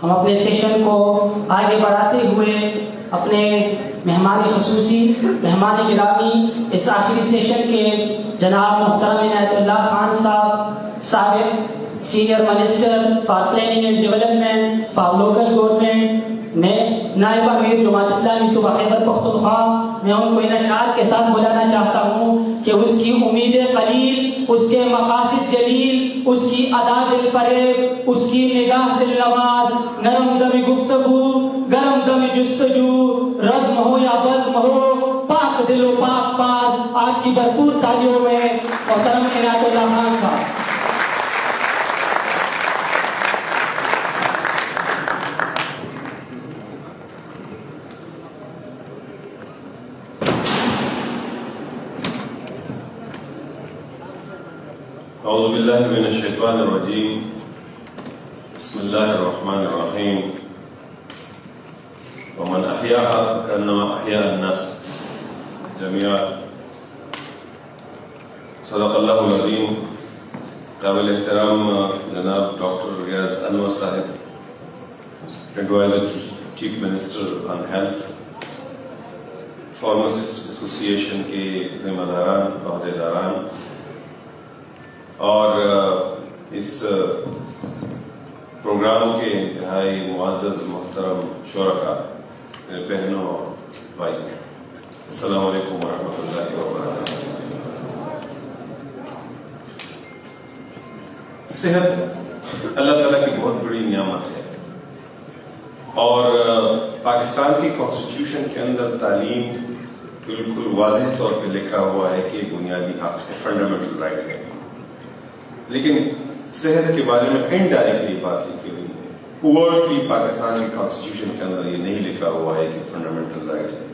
ہم اپنے سیشن کو آگے بڑھاتے ہوئے اپنے مہمان خصوصی مہمان گرامی اس آخری سیشن کے جناب محترم عنایت اللہ خان صاحب سابق senior minister for planning and development for local government میں نائب امیر جماعت اسلامی صوبہ خیبر پختونخوا، میں ان کو ان اشعار کے ساتھ بلانا چاہتا ہوں کہ اس کی امید قلیل، اس کے مقاصد جلیل، اس کی ادا دل فریب، اس کی نگاہ دل نواز، نرم دم گفتگو گرم دم جستجو، رزم ہو یا بزم ہو، پاک دل و پاک باز، آپ کی بھرپور تالیوں میں محترم عنایت اللہ خان صاحب۔ اعوذ باللہ من الشیطان الرجیم، بسم اللہ الرحمن الرحیم، ومن احیاها فکانما احیا الناس جميعا۔ صدق اللہ العظیم۔ قابل احترام جناب doctor Riaz Anwar sahab, adviser chief minister on health, pharmacist association کے ذمہ داران، عہدیداران، اور اس پروگرام کے انتہائی معزز محترم شرکاء، میرے بہنوں اور بھائی، السلام علیکم ورحمۃ اللہ وبرکاتہ۔ صحت اللہ تعالیٰ کی بہت بڑی نعمت ہے، اور پاکستان کی کانسٹیٹیوشن کے اندر تعلیم بالکل واضح طور پہ لکھا ہوا ہے کہ بنیادی حق ہے، فنڈامنٹل رائٹ ہے، لیکن صحت کے بارے میں انڈائریکٹلی بات کی ہوئی ہے۔ اوورٹلی پاکستان کی کانسٹیٹیوشن کے اندر یہ نہیں لکھا ہوا ہے کہ فنڈامنٹل رائٹ ہے۔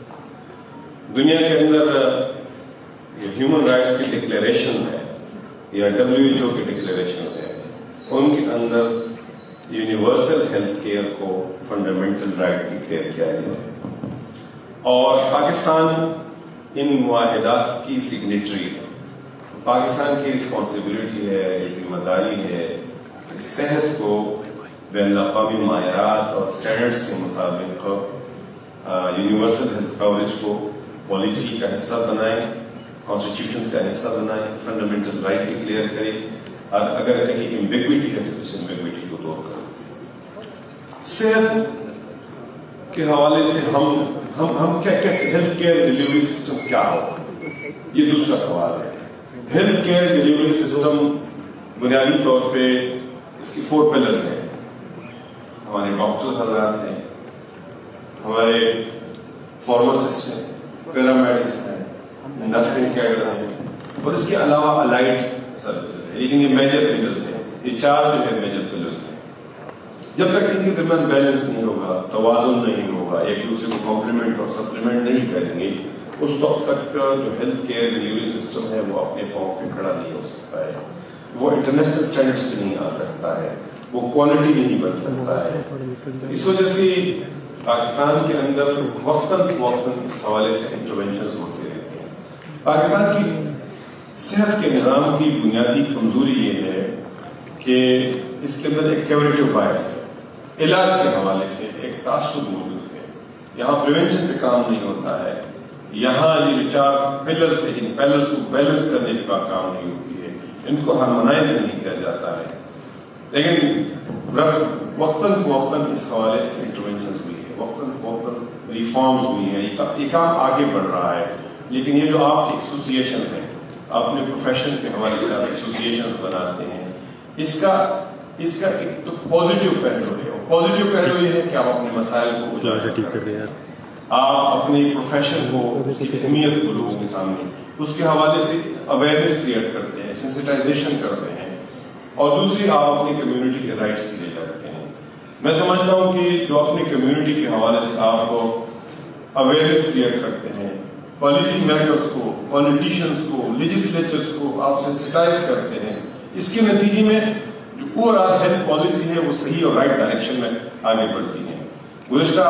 دنیا کے اندر جو ہیومن رائٹس کی ڈکلیریشن ہے یا WHO کی ڈکلیریشن ہے، ان کے اندر یونیورسل ہیلتھ کیئر کو فنڈامنٹل رائٹ ڈکلیئر کیا گیا ہے، اور پاکستان ان معاہدات کی سگنیٹری ہے۔ پاکستان کی رسپانسبلٹی ہے، ذمہ داری ہے کہ صحت کو بین الاقوامی معیارات اور سٹینڈرڈز کے مطابق یونیورسل ہیلتھ کوریج کو پالیسی کا حصہ بنائیں، کانسٹیٹیوشنز کا حصہ بنائیں، فنڈامنٹل رائٹ ڈکلیئر کریں، اور اگر کہیں ایمبیگوٹی ہے تو اس ایمبیگوٹی کو دور کریں۔ صحت کے حوالے سے ہم کیسے ہیلتھ کیئر ڈیلیوری سسٹم کیا ہو، یہ دوسرا سوال ہے۔ ہیلتھ کیئر ڈیلیوری سسٹم بنیادی طور پہ اس کی 4 پلرز ہیں۔ ہمارے ڈاکٹر حضرات ہیں، ہمارے فارماسسٹ ہیں، پیرامیڈکس ہیں، نرسنگ کیڈر ہیں، اور اس کے علاوہ الائڈ سروسز ہیں، لیکن یہ میجر پلرز ہیں۔ یہ 4 جو ہے میجر پلرز ہیں۔ جب تک ان کے درمیان بیلنس نہیں ہوگا، توازن نہیں ہوگا، ایک دوسرے کو کمپلیمنٹ اور سپلیمنٹ نہیں کریں گے، اس وقت تک جو ہیلتھ کیئر ڈیلیوری سسٹم ہے وہ اپنے پاؤں پہ کھڑا نہیں ہو سکتا ہے، وہ انٹرنیشنل سٹینڈرڈز پہ نہیں آ سکتا ہے، وہ کوالٹی نہیں بن سکتا ہے۔ اس وجہ سے پاکستان کے اندر وقتاً فوقتاً اس حوالے سے انٹرونشنز ہوتے رہتے ہیں۔ پاکستان کی صحت کے نظام کی بنیادی کمزوری یہ ہے کہ اس کے اندر ایک کیوریٹو بائس ہے، علاج کے حوالے سے ایک تعصب موجود ہے۔ یہاں پریونشن پہ کام نہیں ہوتا ہے، یہاں یہ جو 4 پلرز ہیں، ان پلرز کو بیلنس کرنے کا کام نہیں ہوتی ہے، ان کو ہارمونائز نہیں کیا جاتا ہے۔ لیکن وقتاً فوقتاً اس حوالے سے انٹرونشنز ہوئی ہے، وقتاً فوقتاً ریفارمز ہوئی ہیں، یہ کام آگے بڑھ رہا ہے۔ لیکن یہ جو آپ کی ایسوسیشنز ہیں، آپ اپنے پروفیشن کے حوالے سے آپ ایسوسیشنز بناتے ہیں، اس کا ایک تو پازیٹیو پہلو ہے، اور پازیٹیو پہلو یہ ہے کہ آپ اپنے مسائل کو اجاگر کرتے ہیں، آپ اپنی پروفیشن کو، اس کی اہمیت کو لوگوں کے سامنے اس کے حوالے سے اویئرنیس کریٹ کرتے ہیں، سینسٹائزیشن کرتے ہیں، اور دوسری آپ اپنی کمیونٹی کے رائٹس کے لیے لڑتے ہیں۔ میں سمجھتا ہوں کہ جو اپنی کمیونٹی کے حوالے سے آپ اویئرنیس کریٹ کرتے ہیں، پالیسی میکرز کو، پولیٹیشینز کو، لیجسلیچرز کو آپ سینسٹائز کرتے ہیں، اس کے نتیجے میں جو اوورآل ہیلتھ پالیسی ہے وہ صحیح اور رائٹ ڈائریکشن میں آگے بڑھتی ہے۔ گزشتہ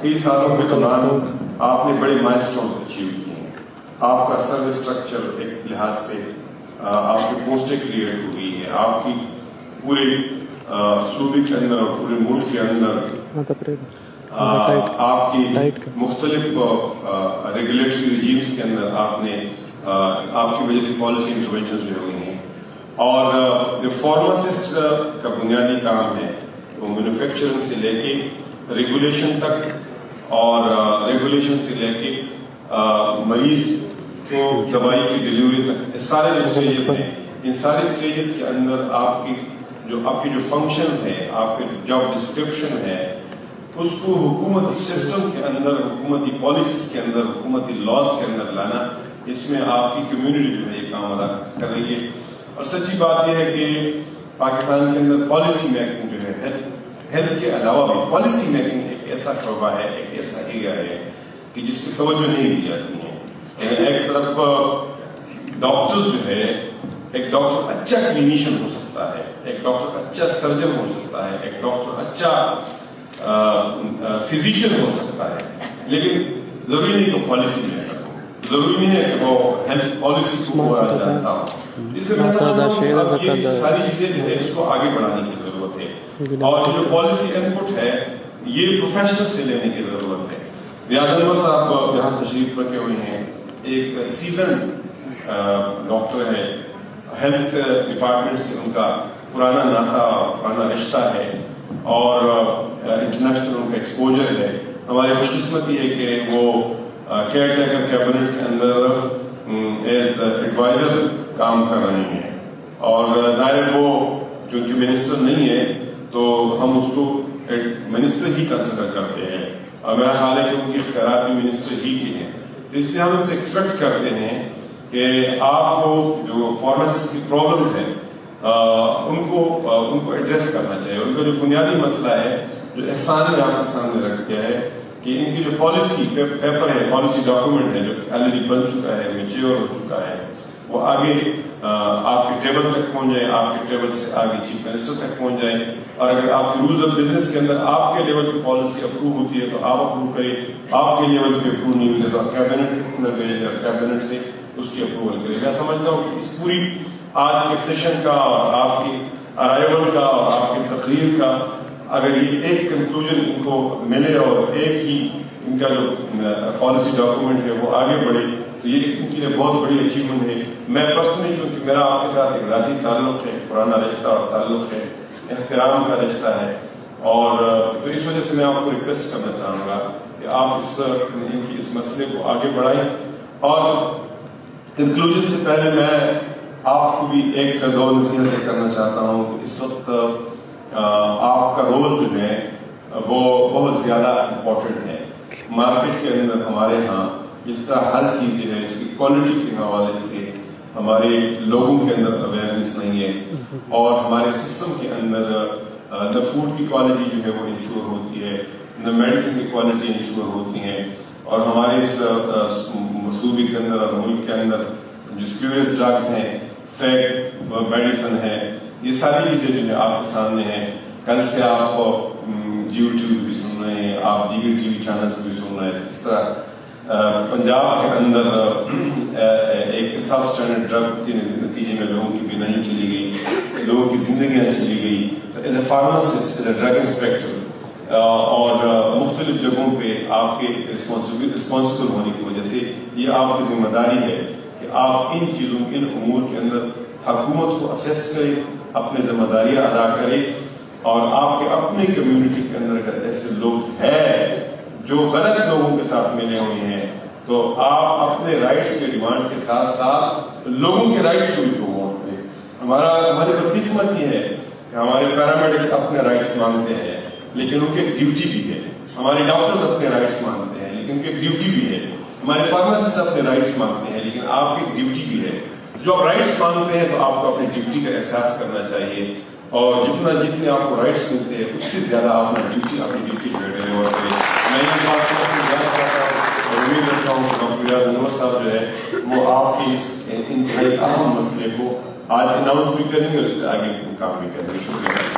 کئی سالوں کے دوران آپ نے بڑے مائلسٹونز اچیو کیے ہیں، آپ کا سروس اسٹرکچر ایک لحاظ سے آپ کی پوسٹیں کریٹ ہوئی ہے، آپ کی پورے صوبے کے اندر اور پورے ملک کے اندر आपकी मुख्तलिफ रेगुलेटरी रिजीम्स के अंदर आपकी वजह से पॉलिसी इंटरवेंशन जो हुई हैं, और जो फार्मासिस्ट का बुनियादी काम है वो मैन्युफैक्चरिंग से लेके रेगुलेशन तक, और रेगुलेशन से लेके मरीज को दवाई की डिलीवरी तक, इस सारे जो स्टेजेस हैं, इन सारे स्टेजेस के अंदर आपकी जो फंक्शंस हैं, आपके जॉब डिस्क्रिप्शन है, उसको हुकूमती सिस्टम के अंदर, हुकूमती पॉलिसीज के अंदर, हुकूमती लॉज के अंदर लाना, इसमें आपकी कम्युनिटी जो है ये काम अदा कर रही है। और सच्ची बात यह है कि पाकिस्तान के अंदर पॉलिसी मेकिंग जो है, हेल्थ के अलावा भी पॉलिसी मेकिंग एक ऐसा शोबा है, एक ऐसा एरिया है कि जिस पर तवज्जो नहीं दी जाती है। एक तरफ डॉक्टर्स जो है, एक डॉक्टर अच्छा क्लिनिशियन हो सकता है, एक डॉक्टर अच्छा सर्जन हो सकता है, एक डॉक्टर अच्छा फिजिशियन हो सकता है, लेकिन जरूरी नहीं कि पॉलिसी मेकर हो, जरूरी नहीं है कि वो हेल्थ पॉलिसी को जानता हो। इसलिए मैं समझता हूं कि ये सारी चीजें जो है इसको आगे बढ़ाने की जरूरत है, और जो पॉलिसी इनपुट है ये प्रोफेशनल से लेने की जरूरत है। रियाज अनवर साहब यहाँ तशरीफ रखे हुए हैं, एक सीजन डॉक्टर है, हेल्थ डिपार्टमेंट से उनका पुराना नाता, पुराना रिश्ता है, और इंटरनेशनल उनका एक्सपोजर है। हमारी खुशकिस्मती है कि वो केयर टेकर कैबिनेट के अंदर एज एडवाइजर काम कर रहे हैं, और जाहिर वो क्योंकि मिनिस्टर नहीं है तो हम उसको मिनिस्टर ही कंसिडर करते हैं, और मेरा ख्याल है कि उनकी इख्तियारात भी मिनिस्टर ही की हैं। तो इसलिए हम इससे एक्सपेक्ट करते हैं कि आपको जो फार्मासिस्ट की प्रॉब्लम्स हैं उनको एड्रेस करना चाहिए। उनका जो बुनियादी मसला है, जो एहसान ने आपके सामने रख दिया है कि इनकी जो पॉलिसी पेपर है, पॉलिसी डॉक्यूमेंट है, जो ऑलरेडी बन चुका है, मैच्योर हो चुका है, वो आगे आपके टेबल तक पहुंच जाए, आपके टेबल से आगे चीफ मिनिस्टर तक पहुंच जाए। और अगर आपके रूल्स ऑफ बिजनेस के अंदर आपके लेवल की पॉलिसी अप्रूव होती है तो आप अप्रूव करें, आपके लेवल पे अप्रूव नहीं हुई है तो कैबिनेट के अंदर भेजें और कैबिनेट से उसकी अप्रूवल करें। मैं समझता हूँ कि इस पूरी आज के सेशन का और आपकी अराइवल का और आपकी तकरीर का अगर ये एक कंक्लूजन इनको मिले और एक ही इनका जो पॉलिसी डॉक्यूमेंट है वो आगे बढ़े तो ये इनके लिए बहुत बड़ी अचीवमेंट है। मैं पर्सनली, क्योंकि मेरा आपके साथ एक ज़ाती ताल्लुक़ है, पुराना रिश्ता और ताल्लुक़ है, एहतराम का रिश्ता है, और तो इस वजह से मैं आपको रिक्वेस्ट करना चाहूँगा कि आप इस मसले को आगे बढ़ाएं। और कंक्लूजन से पहले मैं आपको भी एक दो नसीहतें करना चाहता हूँ कि इस वक्त आपका रोल जो है वो बहुत ज़्यादा इम्पोर्टेंट है। मार्केट के अंदर हमारे यहाँ जिस तरह हर चीज़ जो है इसकी क्वालिटी के हवाले से हमारे लोगों के अंदर अवेयरनेस नहीं है, और हमारे सिस्टम के अंदर न फूड की क्वालिटी जो है वो इंश्योर होती है, न मेडिसिन की क्वालिटी इंश्योर होती है, और हमारे इस सूबे के अंदर और मुल्क के अंदर जो स्प्यूरियस ड्रग्स हैं, फेक मेडिसिन है, ये सारी चीज़ें जो है आपके सामने हैं। कल से आप जियो टीवी भी सुन रहे हैं, आप दीगर टीवी चैनल्स भी सुन रहे हैं, इस तरह पंजाब के अंदर एक सब स्टैंडर्ड ड्रग के नतीजे में लोगों की बेनाई चली गई, लोगों की जिंदगियां चली गई। तो as a pharmacist, as a drug inspector और मुख्तलिफ जगहों पे आपके रिस्पॉन्सिबल होने की वजह से ये आपकी जिम्मेदारी है कि आप इन चीज़ों, इन उमूर के अंदर हुकूमत को असेस करें, अपनी जिम्मेदारियाँ अदा करें, और आपके अपने कम्युनिटी के अंदर अगर ऐसे लोग हैं जो गलत लोगों के साथ मिले हुए हैं तो आप अपने राइट्स के डिमांड्स के साथ साथ लोगों के राइट्स को भी प्रमोट करें। हमारी बदकिस्मत ये है कि हमारे पैरामेडिक्स अपने राइट्स मांगते हैं लेकिन उनकी एक ड्यूटी भी है, हमारे डॉक्टर्स अपने राइट्स मांगते हैं लेकिन उनकी एक ड्यूटी भी है, हमारे फार्मासिस्ट अपने राइट्स मांगते हैं लेकिन आपकी ड्यूटी भी है। जो आप राइट्स मांगते हैं तो आपको अपनी ड्यूटी का एहसास करना चाहिए, और जितने आपको राइट्स मिलते हैं उससे ज़्यादा आप अपनी ड्यूटी डिलीवर करें। मैं ये बात और उम्मीद रखता हूँ कि डॉक्टर रियाज अनवर साहब जो है वो आपके इस इंतहाई अहम मसले को आज अनाउंस भी करेंगे और इस पर आगे काम भी करेंगे। शुक्रिया।